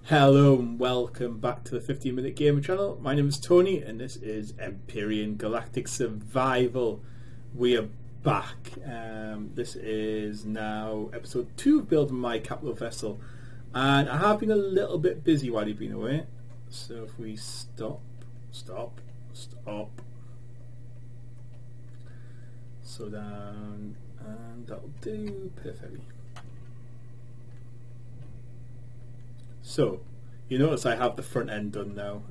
Hello and welcome back to the 15-minute gamer channel. My name is Tony and this is Empyrion Galactic Survival. We are back. This is now episode 2 of building my capital vessel, and I have been a little bit busy while you've been away. So if we stop, slow down, and that'll do perfectly. So, you notice I have the front end done now,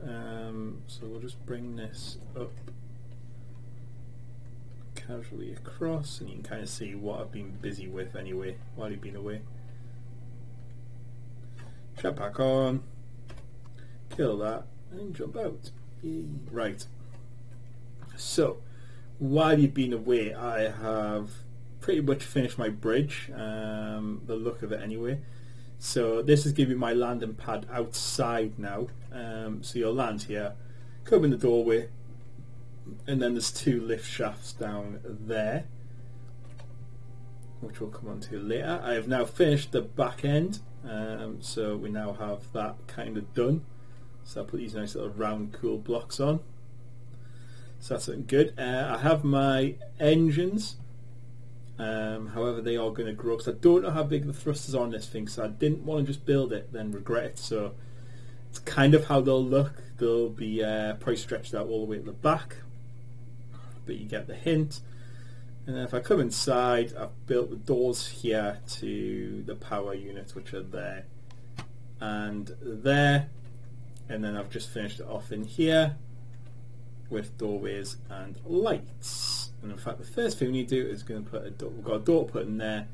so we'll just bring this up casually across, and you can kind of see what I've been busy with anyway while you've been away. Jump back on, kill that, and jump out. Yay. Right, so while you've been away I have pretty much finished my bridge, the look of it anyway. So this is giving my landing pad outside now. So you'll land here, come in the doorway, and then there's 2 lift shafts down there, which we'll come on to later. I have now finished the back end, so we now have that kind of done. So I'll put these nice little round cool blocks on. So that's looking good. I have my engines. However, they are going to grow, because I don't know how big the thrusters are on this thing, so I didn't want to just build it then regret it. So it's kind of how they'll look. They'll be probably stretched out all the way at the back, but you get the hint. And then if I come inside, I've built the doors here to the power units, which are there and there, and then I've just finished it off in here with doorways and lights. And in fact, the first thing we need to do is going to put a door. We've got a door put in there,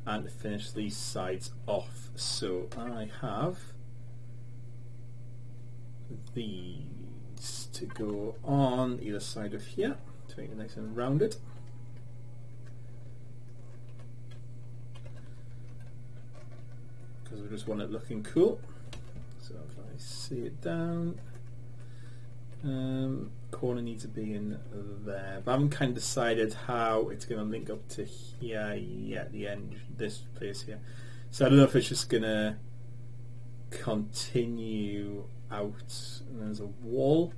and to finish these sides off. So I have these to go on either side of here to make it nice and rounded. Because we just want it looking cool. So if I see it down. Corner needs to be in there, but I haven't kind of decided how it's going to link up to here yet, the end, this place here. So I don't know if it's just going to continue out, and there's a wall.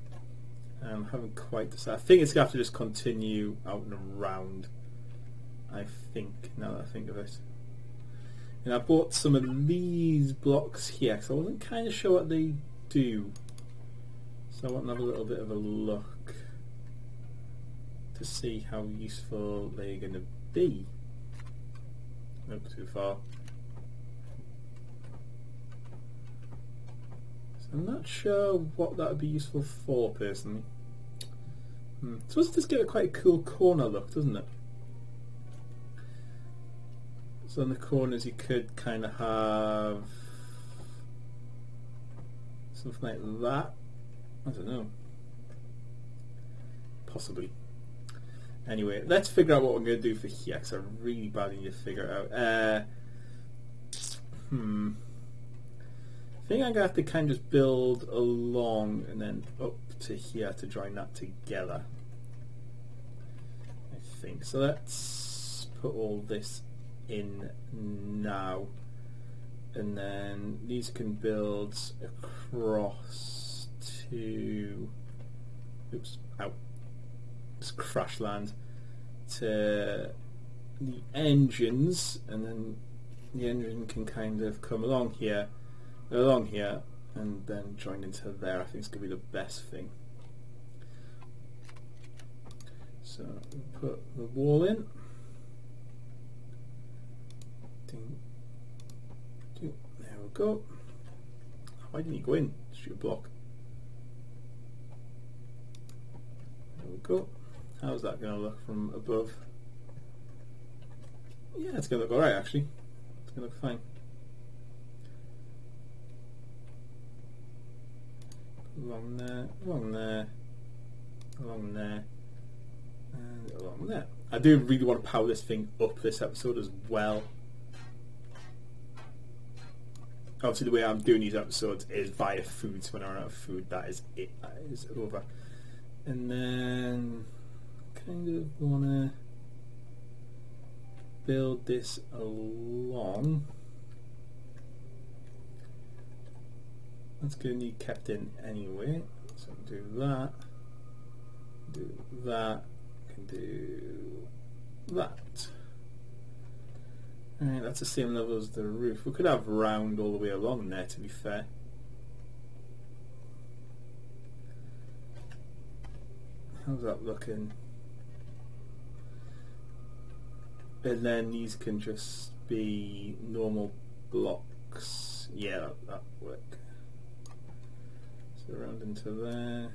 I haven't quite decided. I think it's going to have to just continue out and around, I think, now that I think of it. And I bought some of these blocks here, because I wasn't kind of sure what they do. So I want to have a little bit of a look to see how useful they're going to be. Nope, too far. So I'm not sure what that would be useful for personally. So let's just give it quite a cool corner look, doesn't it? So in the corners you could kind of have something like that. I don't know. Possibly. Anyway, let's figure out what we're going to do for here, because I really badly need to figure it out. I think I'm going to have to kind of just build along and then up to here to join that together. I think. So let's put all this in now. And then these can build across to, oops, out, just crash land to the engines, and then the engine can kind of come along here, and then join into there. I think it's going to be the best thing. So we'll put the wall in. There we go. Why didn't you go in? Shoot a block. There we go. How's that going to look from above? Yeah, it's going to look alright actually. It's going to look fine. Along there, along there, along there, and along there. I do really want to power this thing up this episode as well. Obviously the way I'm doing these episodes is via food, so when I run out of food, that is it, that is over. And then kind of want to build this along That's going to need kept in anyway. So do that, can do that. Alright, that's the same level as the roof. We could have round all the way along there, to be fair. How's that looking? And then these can just be normal blocks. Yeah, that'll work. So round into there.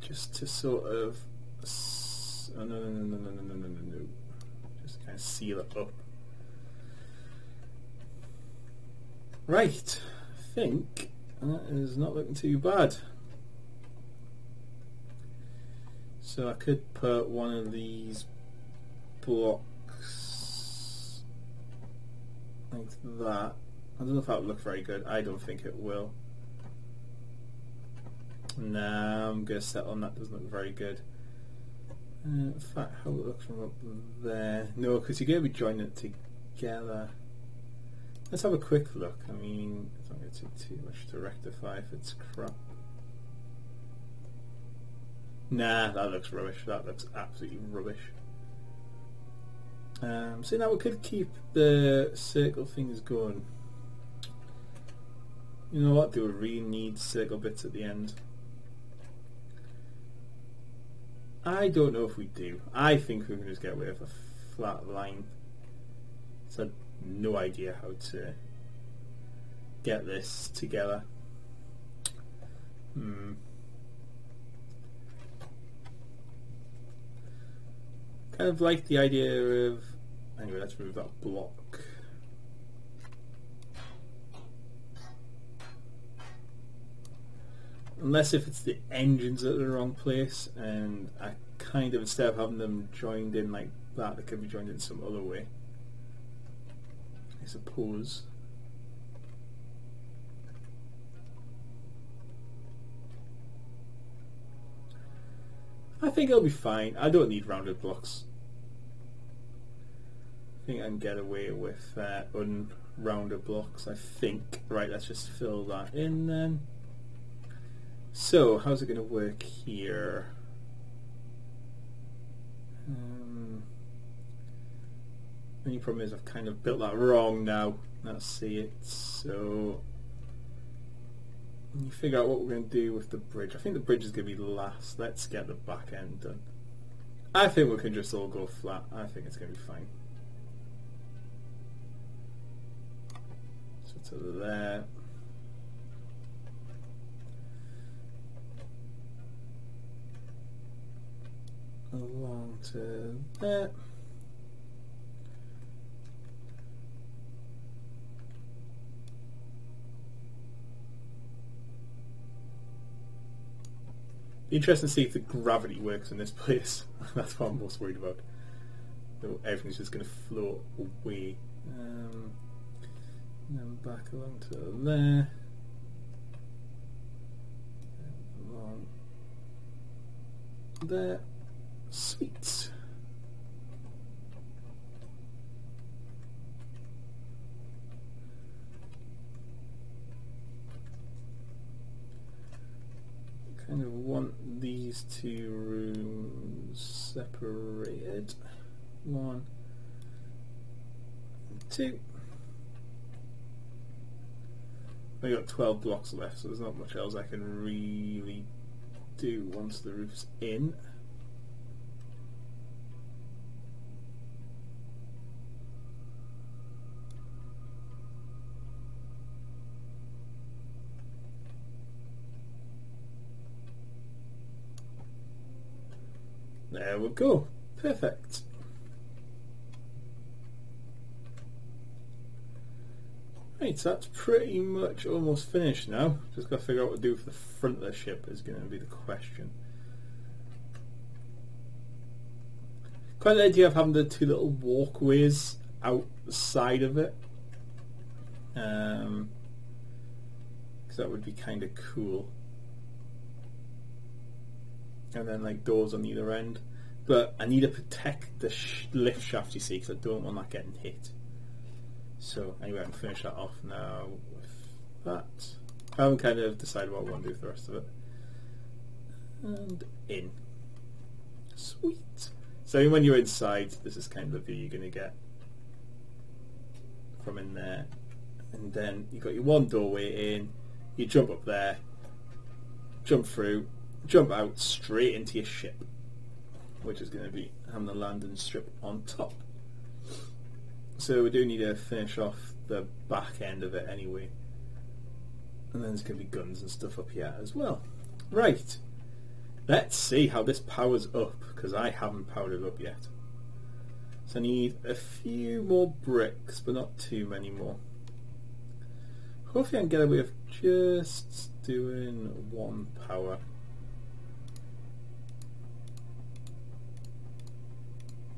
Just to sort of, oh, no. Just kind of seal it up. Right, I think that is not looking too bad. So I could put one of these blocks like that. I don't know if that would look very good. I don't think it will. Nah, I'm going to settle on that. Doesn't look very good. In fact, how it looks from up there. No, because you're going to be joining it together. Let's have a quick look. I mean, it's not going to take too much to rectify if it's crap. Nah, that looks rubbish. That looks absolutely rubbish. So now we could keep the circle things going. You know what? Do we really need circle bits at the end? I don't know if we do. I think we can just get away with a flat line. So I have no idea how to get this together. Kind of like the idea of... Anyway, let's remove that block. Unless if it's the engines at the wrong place, and I kind of, instead of having them joined in like that, they could be joined in some other way, I suppose. I think it'll be fine. I don't need rounded blocks. I think I can get away with unrounded blocks, I think. Right, let's just fill that in then. So, how's it going to work here? Only problem is I've kind of built that wrong now. Let's see it. So, you figure out what we're going to do with the bridge. I think the bridge is going to be last. Let's get the back end done. I think we can just all go flat. I think it's going to be fine. So to there. Along to there. Be interesting to see if the gravity works in this place. That's what I'm most worried about. So everything's just going to float away. And then back along to there. And along there. Sweet. Kind of want these two rooms separated. 1 and 2. I've got 12 blocks left, so there's not much else I can really do once the roof's in. There we go. Perfect. Right, so that's pretty much almost finished now. Just got to figure out what to do with the front of the ship is going to be the question. Quite the idea of having the two little walkways outside of it. Because that would be kind of cool. and then like doors on either end. But I need to protect the lift shaft, you see, because I don't want that getting hit. So anyway, I can finish that off now with that. I haven't kind of decided what I want to do with the rest of it. And in. Sweet. So when you're inside, this is kind of the view you're going to get from in there. And then you've got your one doorway in, you jump up there, jump through, jump out straight into your ship, which is going to be having the landing strip on top. So we do need to finish off the back end of it anyway. And then there's going to be guns and stuff up here as well. Right, let's see how this powers up, because I haven't powered it up yet. So I need a few more bricks, but not too many more. Hopefully I can get away with just doing one power.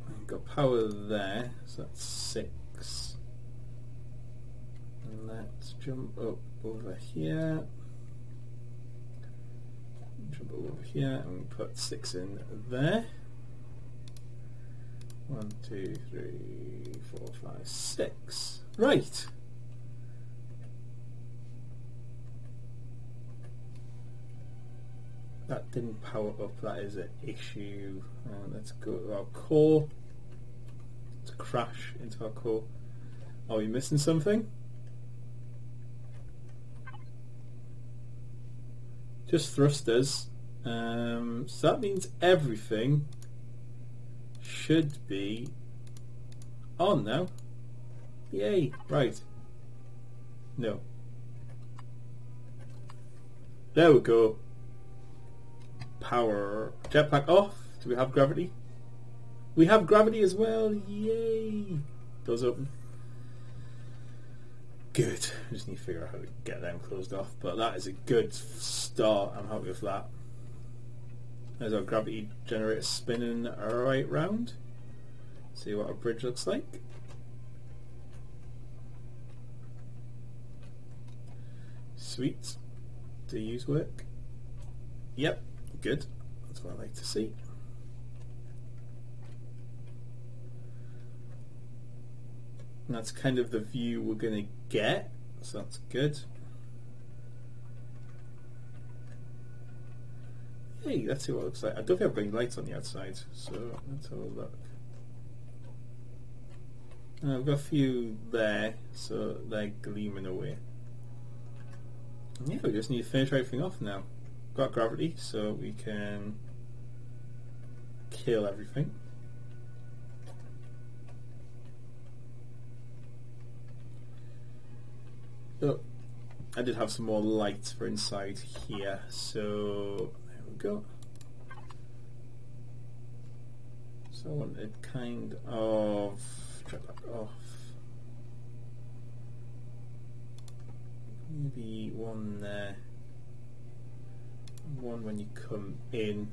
I've got power there, so that's 6. And let's jump up over here. Jump up over here and put 6 in there. 1, 2, 3, 4, 5, 6. Right. That didn't power up, that is an issue. Let's go to our core. Let's crash into our core. Are we missing something? Just thrusters. So that means everything should be on now. Yay, right. No. There we go. Power. Jetpack off. Do we have gravity? We have gravity as well. Yay. Doors open. Good. I just need to figure out how to get them closed off. But that is a good start. I'm happy with that. There's our gravity generator spinning right round. See what our bridge looks like. Sweet. Do use work? Yep. Good. That's what I like to see. And that's kind of the view we're going to get. So that's good. Hey, let's see what it looks like. I don't think I've got any lights on the outside, so let's have a look. I've got a few there, so they're gleaming away. And yeah, we just need to finish everything off now. Got gravity, so we can kill everything. Oh, I did have some more lights for inside here, so there we go. So I wanted kind of jetpack off. Maybe one there. One when you come in.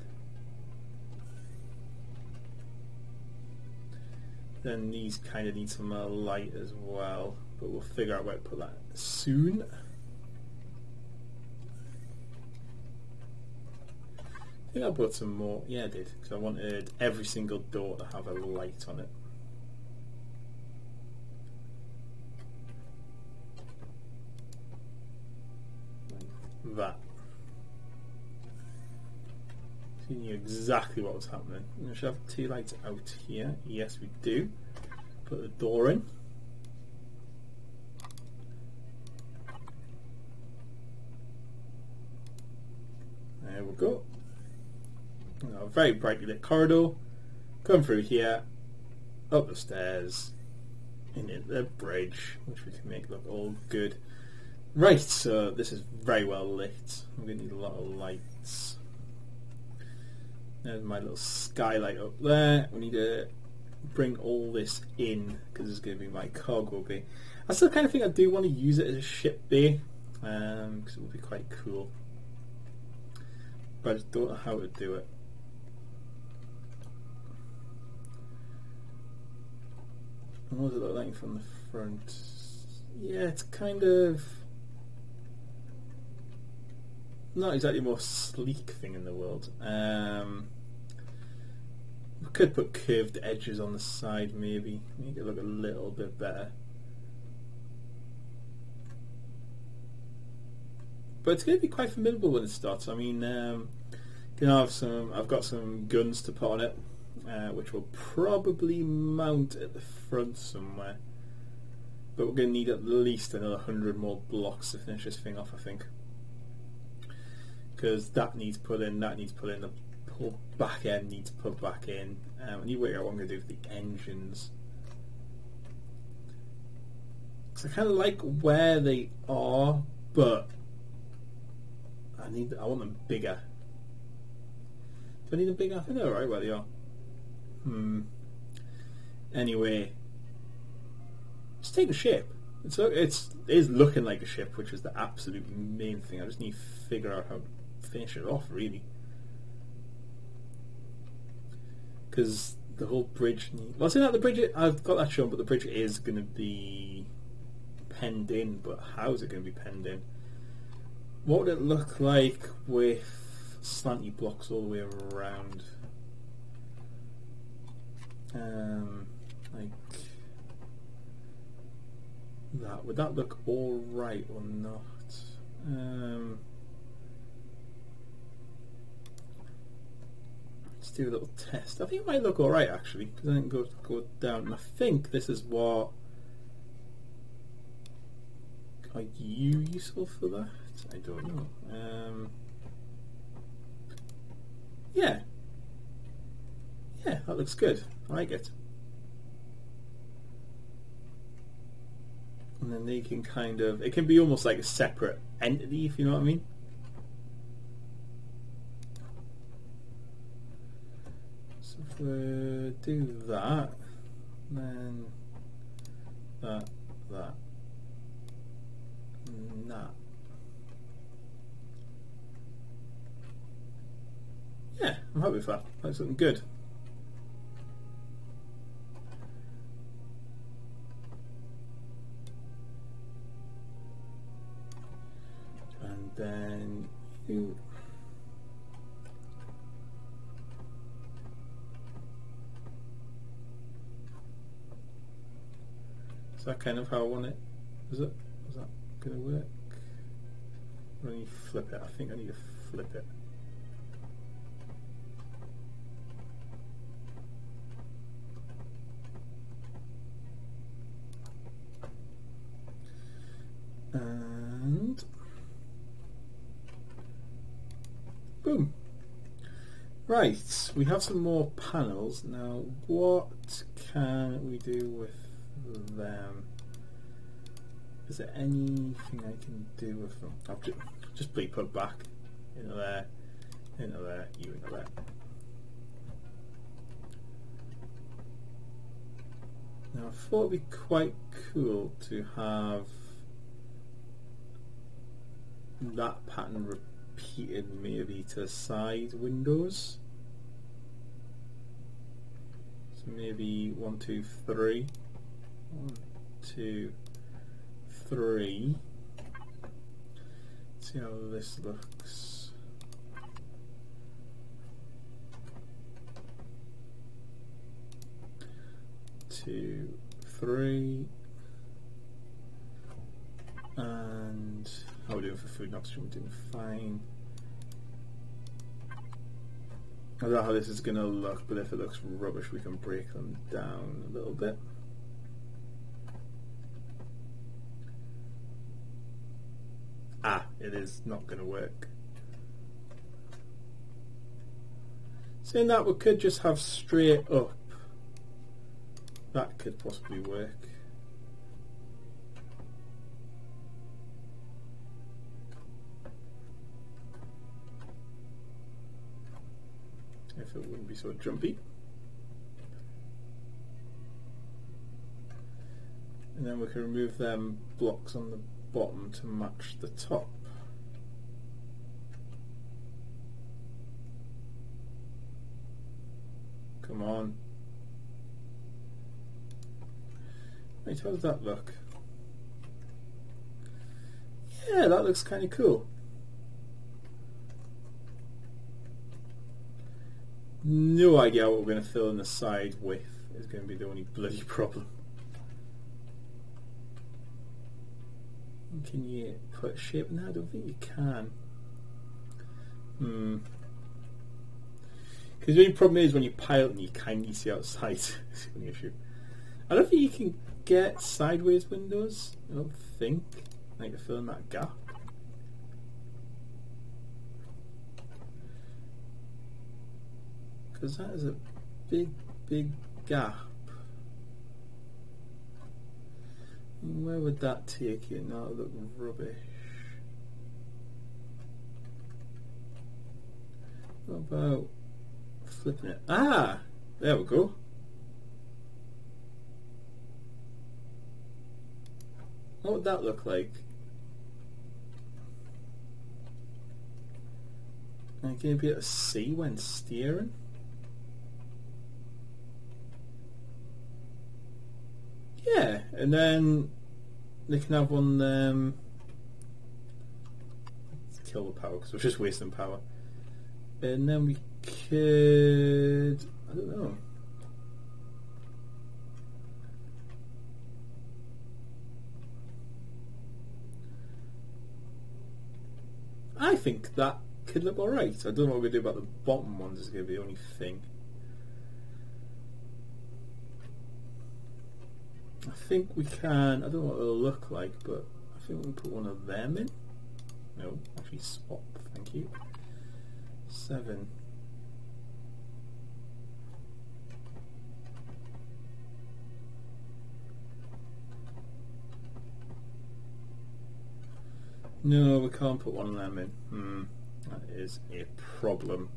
Then these kind of need some light as well, but we'll figure out where to put that soon. I think I bought some more. Yeah, I did, because I wanted every single door to have a light on it. Like that. So you knew exactly what was happening. We should have 2 lights out here. Yes, we do. Put the door in. There we go. A very brightly lit corridor. Come through here, up the stairs, and into the bridge, which we can make look all good. Right, so this is very well lit. I'm going to need a lot of lights. There's my little skylight up there. We need to bring all this in, because this is going to be my cargo bay. I still kind of think I do want to use it as a ship bay, because it would be quite cool. But I just don't know how to do it. What does it look like from the front? Yeah, it's kind of... not exactly the most sleek thing in the world. We could put curved edges on the side, maybe make it look a little bit better. But it's going to be quite formidable when it starts. I mean, I've got some guns to put on it, which will probably mount at the front somewhere. But we're going to need at least another 100 more blocks to finish this thing off, I think. Because that needs put in, that needs put in, the whole back end needs put back in. I need to work out what I'm going to do with the engines. Because I kind of like where they are, but I want them bigger. Do I need them bigger? I think they're alright where they are. Anyway, just take the ship. It is looking like a ship, which is the absolute main thing. I just need to figure out how to finish it off, really. Because the whole bridge well, see that the bridge, I've got that shown, but the bridge is going to be penned in. But how is it going to be penned in? What would it look like with slanty blocks all the way around? Like that. Would that look alright or not? Let's do a little test. I think it might look alright actually, because I didn't go down. And I think this is what. Are you useful for that? I don't know. Yeah, that looks good. I like it. And then they can kind of, it can be almost like a separate entity, if you know what I mean. So if we do that, then that, and that. Yeah, I'm happy with that. That's looking good. And then you. Is that kind of how I want it? Is it? Is that going to work? Or I need to flip it. I think I need to flip it. And boom. Right, we have some more panels. Now what can we do with them? Is there anything I can do with them? I'll just put it back into there, into there, you into there. Now I thought it'd be quite cool to have that pattern repeated maybe to side windows. So maybe 1, 2, 3. 1, 2, 3. See how this looks. Two, 3. And how are we doing for food and oxygen? We're doing fine. I don't know how this is going to look, but if it looks rubbish, we can break them down a little bit. Ah, it is not going to work. Saying that, we could just have straight up. That could possibly work. If it wouldn't be so jumpy. And then we can remove them blocks on the bottom to match the top. Come on. Right, how does that look? Yeah, that looks kind of cool. No idea what we're going to fill in the side with is going to be the only bloody problem. Can you put shape? No, I don't think you can. Because the only problem is when you pilot and you kind of see outside. It's the only issue. I don't think you can get sideways windows. I don't think. Like to fill in that gap. Because that is a big gap. Where would that take you? Now it look rubbish. What about flipping it? Ah! There we go. What would that look like? I'm going to be able to see when steering. Yeah, and then they can have one. Let's kill the power because we're just wasting power. And then we could. I don't know. I think that could look alright. I don't know what we're going to do about the bottom ones, is going to be the only thing. I think we can, I don't know what it'll look like, but I think we can put one of them in. No, actually swap, thank you. 7. No, we can't put one of them in. That is a problem.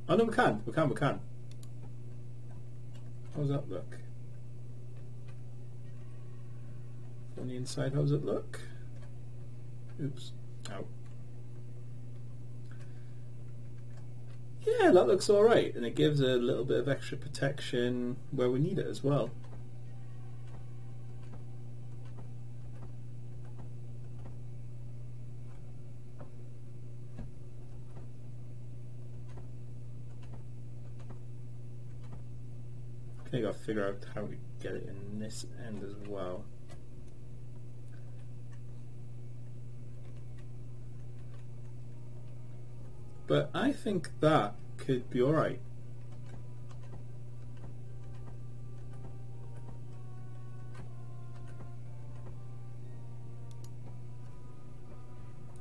Oh no, we can. How does that look? On the inside, how does it look? Oops. Ow. Yeah, that looks alright, and it gives a little bit of extra protection where we need it as well. Okay, got to figure out how to get it in this end as well. But I think that could be alright.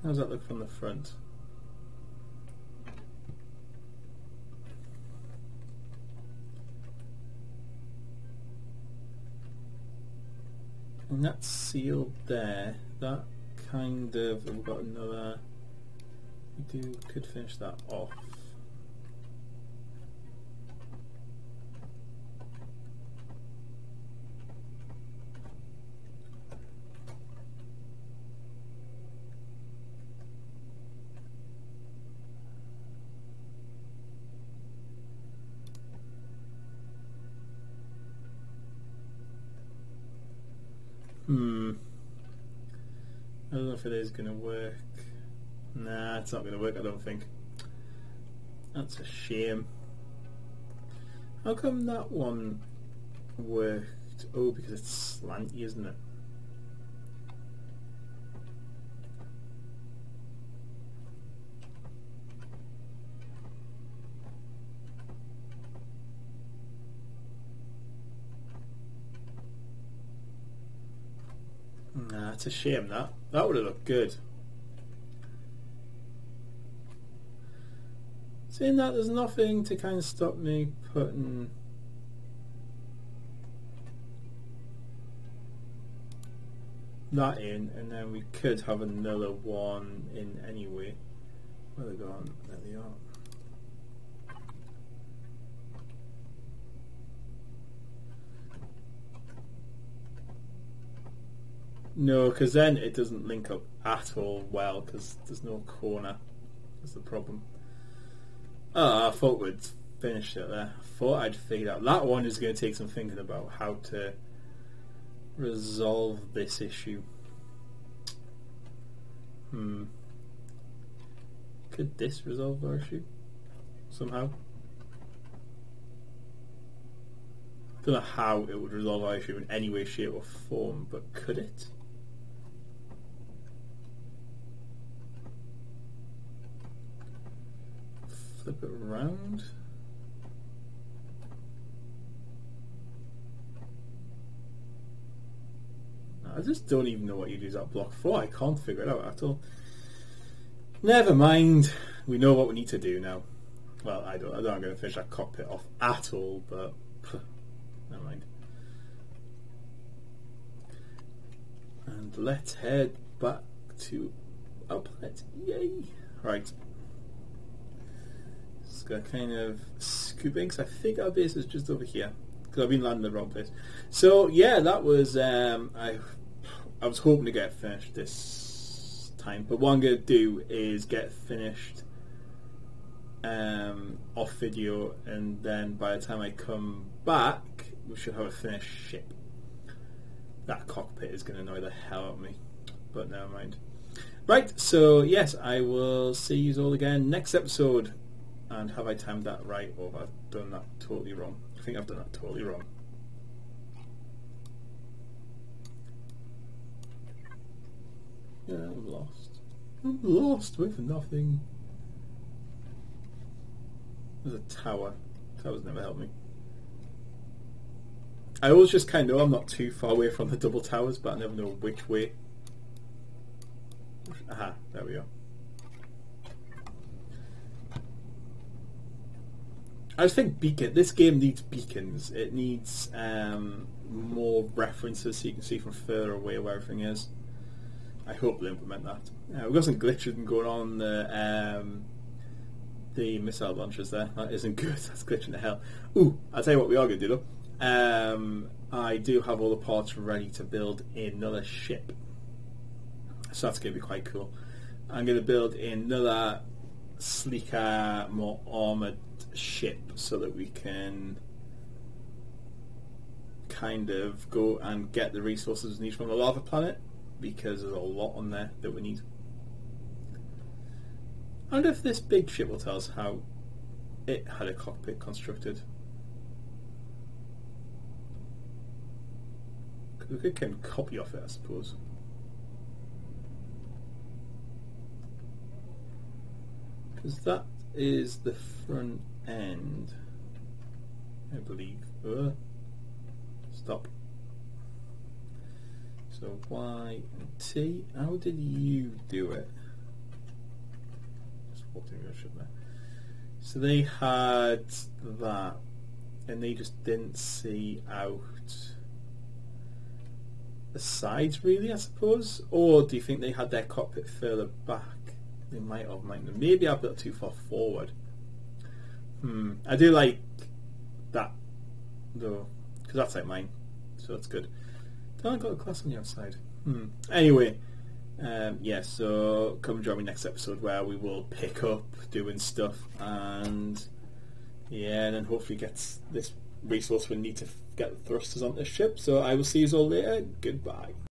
How does that look from the front? And that's sealed there. That kind of, we've got another. We could finish that off. I don't know if it is going to work. Nah, it's not going to work, I don't think. That's a shame. How come that one worked? Oh, because it's slanty, isn't it? Nah, it's a shame that. That would have looked good. Saying that, there's nothing to kind of stop me putting that in, and then we could have another one in anyway. Where are they gone? There they are. No, because then it doesn't link up at all well, because there's no corner. That's the problem. Oh, I thought we'd finished it there. I thought I'd figured out. That one is going to take some thinking about how to resolve this issue. Could this resolve our issue? Somehow? Don't know how it would resolve our issue in any way, shape or form, but could it? Flip it around. I just don't even know what you use that block for. I can't figure it out at all. Never mind. We know what we need to do now. Well, I don't. I'm going to finish that cockpit off at all, but never mind. And let's head back to our planet. Yay! Right. Just got kind of scooping, because I think our base is just over here. Because I've been landing in the wrong place. So yeah, that was I was hoping to get finished this time, but what I'm going to do is get finished off video, and then by the time I come back we should have a finished ship. That cockpit is going to annoy the hell out of me, but never mind. Right, so yes, I will see you all again next episode. And have I timed that right, or have I done that totally wrong? I think I've done that totally wrong. Yeah, I'm lost. I'm lost with nothing. There's a tower. Towers never help me. I always just kind of know I'm not too far away from the double towers, but I never know which way. Aha, there we go. I just think this game needs beacons. It needs more references so you can see from further away where everything is. I hope they implement that. We've got some glitching going on the missile launchers there. That isn't good. That's glitching to hell. Ooh, I'll tell you what we are going to do though. I do have all the parts ready to build another ship. So that's going to be quite cool. I'm going to build another sleeker, more armoured ship so that we can kind of go and get the resources we need from the lava planet, because there's a lot on there that we need. I wonder if this big ship will tell us how it had a cockpit constructed. Because we could kind of copy off it, I suppose. Because that is the front end, I believe. Stop. So Y and T. How did you do it? Just walked in your ship there. So they had that, and they just didn't see out the sides, really, I suppose. Or do you think they had their cockpit further back? They might have, mightn't have. Maybe I built too far forward. I do like that though, because that's like mine, so that's good. Don't I got a glass on the outside? Anyway, yeah, so come and join me next episode where we will pick up doing stuff, and yeah, and then hopefully get this resource we need to get the thrusters on this ship. So I will see you all later. Goodbye.